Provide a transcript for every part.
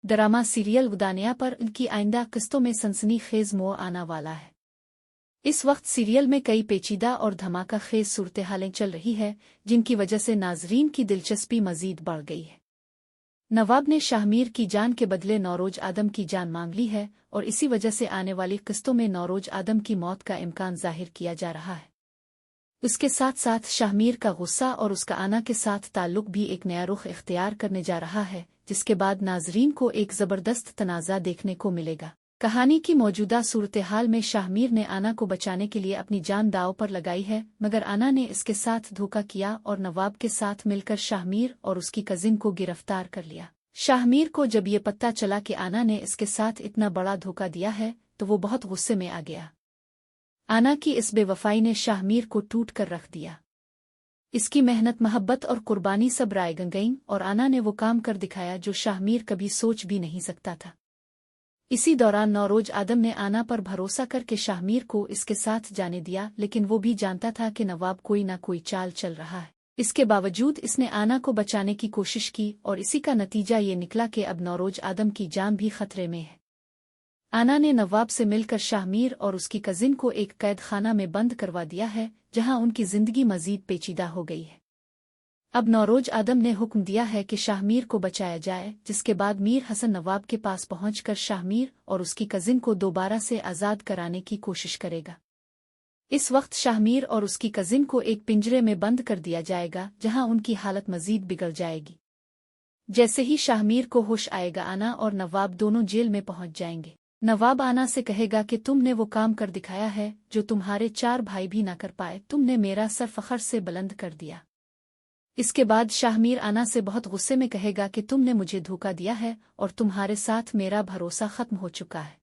Drama serial उदानिया पर उनकी आइंदा किस्तों में सनसनीखेज मोड़ आना वाला है। इस वक्त सीरियल में कई पेचीदा और धमाका खेज सूरत-हालें चल रही है, जिनकी वजह से नाजरीन की दिलचस्पी मजीद बढ़ गई है। नवाब ने शाहमीर की जान के बदले नौरोज आदम की जान मांग ली है और इसी वजह से आने वाली किस्तों में नौरोज आदम की मौत का इम्कान जाहिर किया जा रहा है। उसके साथ साथ शाहमीर का गुस्सा और उसका आना के साथ ताल्लुक भी एक नया रुख इख्तियार करने जा रहा है, जिसके बाद नाजरीन को एक ज़बरदस्त तनाज़ा देखने को मिलेगा। कहानी की मौजूदा सूरत-हाल में शाहमीर ने आना को बचाने के लिए अपनी जान दांव पर लगाई है, मगर आना ने इसके साथ धोखा किया और नवाब के साथ मिलकर शाहमीर और उसकी कजिन को गिरफ्तार कर लिया। शाहमीर को जब ये पता चला कि आना ने इसके साथ इतना बड़ा धोखा दिया है, तो वो बहुत गुस्से में आ गया। आना की इस बेवफाई ने शाहमीर को टूट कर रख दिया। इसकी मेहनत, मोहब्बत और कुर्बानी सब रायगं गईं और आना ने वो काम कर दिखाया जो शाहमीर कभी सोच भी नहीं सकता था। इसी दौरान नौरोज आदम ने आना पर भरोसा करके शाहमीर को इसके साथ जाने दिया, लेकिन वो भी जानता था कि नवाब कोई ना कोई चाल चल रहा है। इसके बावजूद इसने आना को बचाने की कोशिश की और इसी का नतीजा ये निकला कि अब नौरोज आदम की जान भी खतरे में है। आना ने नवाब से मिलकर शाहमीर और उसकी कजिन को एक कैद खाना में बंद करवा दिया है, जहां उनकी जिंदगी मजीद पेचीदा हो गई है। अब नौरोज आदम ने हुक्म दिया है कि शाहमीर को बचाया जाए, जिसके बाद मीर हसन नवाब के पास पहुंचकर शाहमीर और उसकी कजिन को दोबारा से आज़ाद कराने की कोशिश करेगा। इस वक्त शाहमीर और उसकी कजिन को एक पिंजरे में बंद कर दिया जाएगा, जहां उनकी हालत मजीद बिगड़ जाएगी। जैसे ही शाहमीर को होश आएगा, आना और नवाब दोनों जेल में पहुंच जाएंगे। नवाब आना से कहेगा कि तुमने वो काम कर दिखाया है जो तुम्हारे 4 भाई भी ना कर पाए, तुमने मेरा सर फखर से बुलंद कर दिया। इसके बाद शाहमीर आना से बहुत गुस्से में कहेगा कि तुमने मुझे धोखा दिया है और तुम्हारे साथ मेरा भरोसा खत्म हो चुका है,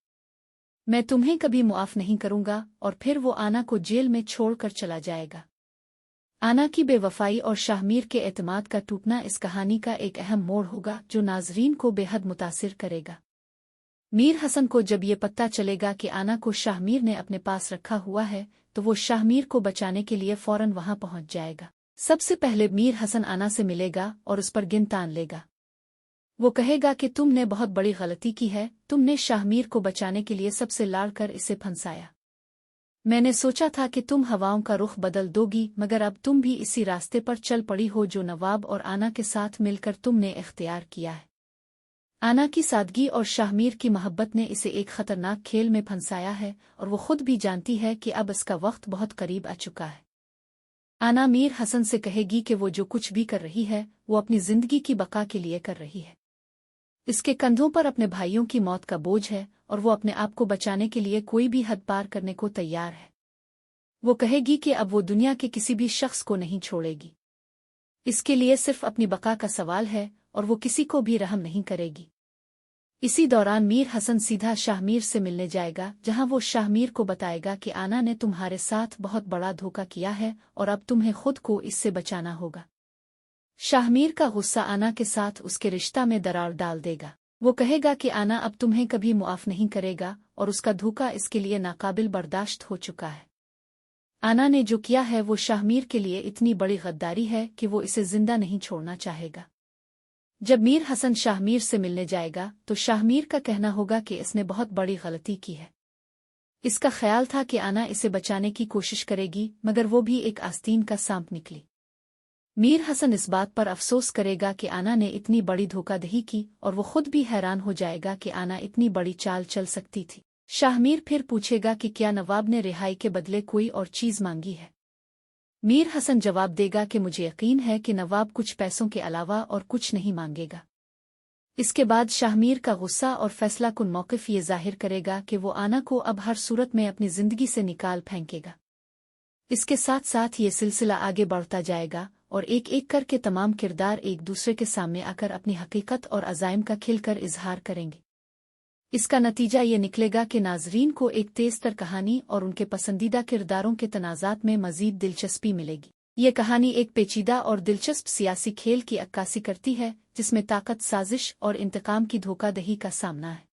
मैं तुम्हें कभी मुआफ नहीं करूंगा, और फिर वो आना को जेल में छोड़कर चला जाएगा। आना की बेवफाई और शाहमीर के एतमाद का टूटना इस कहानी का एक अहम मोड़ होगा, जो नाजरीन को बेहद मुतासिर करेगा। मीर हसन को जब ये पता चलेगा कि आना को शाहमीर ने अपने पास रखा हुआ है, तो वो शाहमीर को बचाने के लिए फौरन वहां पहुंच जाएगा। सबसे पहले मीर हसन आना से मिलेगा और उस पर गिन तान लेगा। वो कहेगा कि तुमने बहुत बड़ी गलती की है, तुमने शाहमीर को बचाने के लिए सबसे लाड़कर इसे फंसाया। मैंने सोचा था कि तुम हवाओं का रुख बदल दोगी, मगर अब तुम भी इसी रास्ते पर चल पड़ी हो जो नवाब और आना के साथ मिलकर तुमने इख्तियार किया है। आना की सादगी और शाहमीर की मोहब्बत ने इसे एक खतरनाक खेल में फंसाया है और वो खुद भी जानती है कि अब इसका वक्त बहुत करीब आ चुका है। आना मीर हसन से कहेगी कि वो जो कुछ भी कर रही है वो अपनी जिंदगी की बका के लिए कर रही है। इसके कंधों पर अपने भाइयों की मौत का बोझ है और वो अपने आप को बचाने के लिए कोई भी हद पार करने को तैयार है। वो कहेगी कि अब वो दुनिया के किसी भी शख्स को नहीं छोड़ेगी। इसके लिए सिर्फ अपनी बका का सवाल है और वो किसी को भी रहम नहीं करेगी। इसी दौरान मीर हसन सीधा शाहमीर से मिलने जाएगा, जहां वो शाहमीर को बताएगा कि आना ने तुम्हारे साथ बहुत बड़ा धोखा किया है और अब तुम्हें खुद को इससे बचाना होगा। शाहमीर का गुस्सा आना के साथ उसके रिश्ता में दरार डाल देगा। वो कहेगा कि आना अब तुम्हें कभी मुआफ नहीं करेगा और उसका धोखा इसके लिए नाकाबिल बर्दाश्त हो चुका है। आना ने जो किया है वो शाहमीर के लिए इतनी बड़ी गद्दारी है कि वो इसे जिंदा नहीं छोड़ना चाहेगा। जब मीर हसन शाहमीर से मिलने जाएगा तो शाहमीर का कहना होगा कि इसने बहुत बड़ी गलती की है। इसका ख्याल था कि आना इसे बचाने की कोशिश करेगी, मगर वो भी एक आस्तीन का सांप निकली। मीर हसन इस बात पर अफसोस करेगा कि आना ने इतनी बड़ी धोखाधड़ी की और वो खुद भी हैरान हो जाएगा कि आना इतनी बड़ी चाल चल सकती थी। शाहमीर फिर पूछेगा कि क्या नवाब ने रिहाई के बदले कोई और चीज मांगी है। मीर हसन जवाब देगा कि मुझे यकीन है कि नवाब कुछ पैसों के अलावा और कुछ नहीं मांगेगा। इसके बाद शाहमीर का गुस्सा और फैसला कुन मौक़िफ़ ये जाहिर करेगा कि वो आना को अब हर सूरत में अपनी जिंदगी से निकाल फेंकेगा। इसके साथ साथ ये सिलसिला आगे बढ़ता जाएगा और एक एक करके तमाम किरदार एक दूसरे के सामने आकर अपनी हकीकत और अज़ाइम का खिलकर इजहार करेंगे। इसका नतीजा ये निकलेगा कि नाजरीन को एक तेज तर कहानी और उनके पसंदीदा किरदारों के तनाज़ात में मजीद दिलचस्पी मिलेगी। ये कहानी एक पेचीदा और दिलचस्प सियासी खेल की अक्कासी करती है, जिसमें ताकत, साजिश और इंतकाम की धोखाधड़ी का सामना है।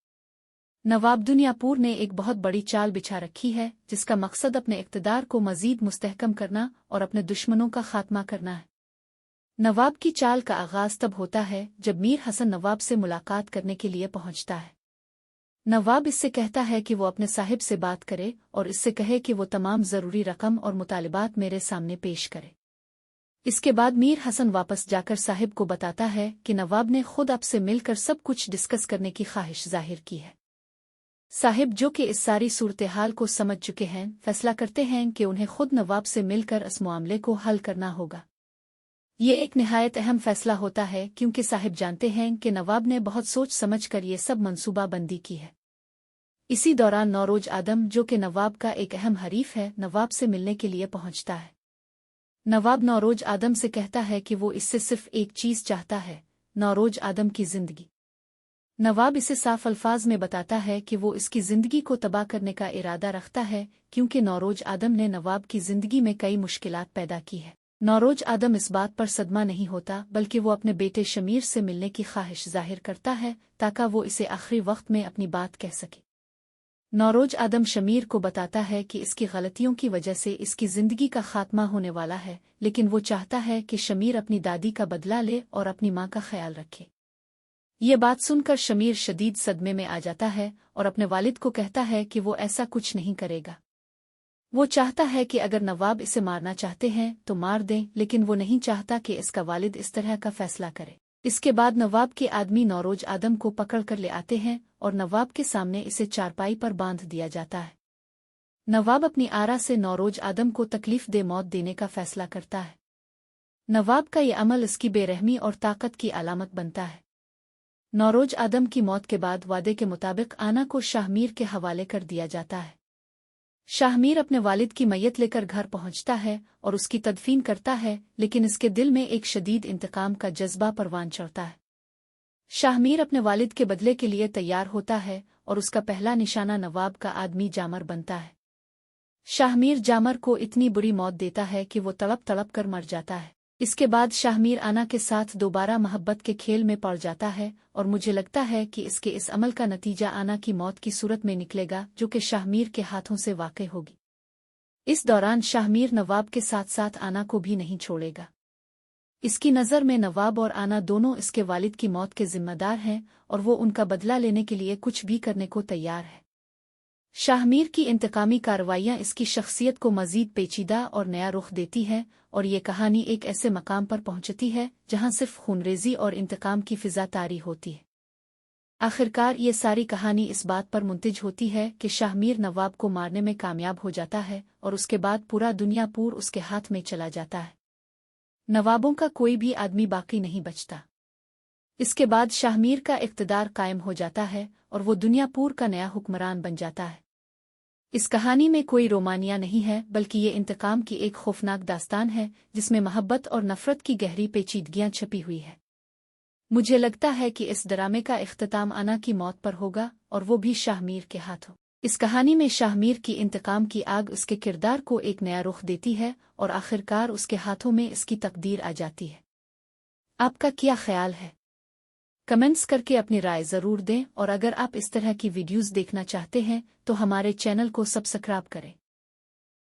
नवाब दुनियापुर ने एक बहुत बड़ी चाल बिछा रखी है, जिसका मकसद अपने इक़्तिदार को मजीद मुस्तहकम करना और अपने दुश्मनों का खात्मा करना है। नवाब की चाल का आगाज तब होता है जब मीर हसन नवाब से मुलाकात करने के लिए पहुंचता है। नवाब इससे कहता है कि वो अपने साहिब से बात करे और इससे कहे कि वो तमाम ज़रूरी रकम और मुतालिबात मेरे सामने पेश करे। इसके बाद मीर हसन वापस जाकर साहिब को बताता है कि नवाब ने खुद आपसे मिलकर सब कुछ डिस्कस करने की ख्वाहिश जाहिर की है। साहिब, जो कि इस सारी सूरत-ए-हाल को समझ चुके हैं, फैसला करते हैं कि उन्हें खुद नवाब से मिलकर इस मामले को हल करना होगा। ये एक निहायत अहम फैसला होता है क्योंकि साहिब जानते हैं कि नवाब ने बहुत सोच समझ कर ये सब मंसूबाबंदी की है। इसी दौरान नौरोज आदम, जो कि नवाब का एक अहम हरीफ है, नवाब से मिलने के लिए पहुंचता है। नवाब नौरोज आदम से कहता है कि वो इससे सिर्फ एक चीज़ चाहता है, नौरोज आदम की जिंदगी। नवाब इसे साफ अल्फाज में बताता है कि वो इसकी जिंदगी को तबाह करने का इरादा रखता है क्योंकि नौरोज आदम ने नवाब की जिंदगी में कई मुश्किलात पैदा की है। नौरोज आदम इस बात पर सदमा नहीं होता बल्कि वो अपने बेटे शमीर से मिलने की ख्वाहिश जाहिर करता है ताकि वो इसे आखिरी वक्त में अपनी बात कह सके। नौरोज आदम शमीर को बताता है कि इसकी गलतियों की वजह से इसकी जिंदगी का खात्मा होने वाला है, लेकिन वो चाहता है कि शमीर अपनी दादी का बदला ले और अपनी माँ का ख्याल रखे। ये बात सुनकर शमीर शदीद सदमे में आ जाता है और अपने वालिद को कहता है कि वो ऐसा कुछ नहीं करेगा। वो चाहता है कि अगर नवाब इसे मारना चाहते हैं तो मार दें, लेकिन वो नहीं चाहता कि इसका वालिद इस तरह का फैसला करे। इसके बाद नवाब के आदमी नौरोज आदम को पकड़ कर ले आते हैं और नवाब के सामने इसे चारपाई पर बांध दिया जाता है। नवाब अपनी आरा से नौरोज आदम को तकलीफ दे मौत देने का फैसला करता है। नवाब का ये अमल इसकी बेरहमी और ताकत की अलामत बनता है। नौरोज आदम की मौत के बाद वादे के मुताबिक आना को शाहमीर के हवाले कर दिया जाता है। शाहमीर अपने वालिद की मैयत लेकर घर पहुंचता है और उसकी तदफीन करता है, लेकिन इसके दिल में एक शदीद इंतकाम का जज्बा परवान चढ़ता है। शाहमीर अपने वालिद के बदले के लिए तैयार होता है और उसका पहला निशाना नवाब का आदमी जामर बनता है। शाहमीर जामर को इतनी बुरी मौत देता है कि वो तड़प तड़प कर मर जाता है। इसके बाद शाहमीर आना के साथ दोबारा मोहब्बत के खेल में पड़ जाता है और मुझे लगता है कि इसके इस अमल का नतीजा आना की मौत की सूरत में निकलेगा, जो कि शाहमीर के हाथों से वाक़ई होगी। इस दौरान शाहमीर नवाब के साथ साथ आना को भी नहीं छोड़ेगा। इसकी नज़र में नवाब और आना दोनों इसके वालिद की मौत के जिम्मेदार हैं और वो उनका बदला लेने के लिए कुछ भी करने को तैयार है। शाहमीर की इंतकामी कार्रवाइयाँ इसकी शख्सियत को मज़ीद पेचीदा और नया रुख देती है और ये कहानी एक ऐसे मकाम पर पहुंचती है जहां सिर्फ खूनरेज़ी और इंतकाम की फ़िज़ा तारी होती है। आखिरकार ये सारी कहानी इस बात पर मुंतज होती है कि शाहमीर नवाब को मारने में कामयाब हो जाता है और उसके बाद पूरा दुनियापुर उसके हाथ में चला जाता है। नवाबों का कोई भी आदमी बाकी नहीं बचता। इसके बाद शाहमीर का इक़्तिदार कायम हो जाता है और वो दुनियापुर का नया हुक्मरान बन जाता है। इस कहानी में कोई रोमानिया नहीं है, बल्कि ये इंतकाम की एक खौफनाक दास्तान है जिसमें मोहब्बत और नफ़रत की गहरी पेचीदगियां छपी हुई है। मुझे लगता है कि इस ड्रामे का इख्तिताम आना की मौत पर होगा और वो भी शाहमीर के हाथों। इस कहानी में शाहमीर की इंतकाम की आग उसके किरदार को एक नया रुख देती है और आखिरकार उसके हाथों में इसकी तकदीर आ जाती है। आपका क्या ख्याल है? कमेंट्स करके अपनी राय ज़रूर दें और अगर आप इस तरह की वीडियोज़ देखना चाहते हैं तो हमारे चैनल को सब्सक्राइब करें।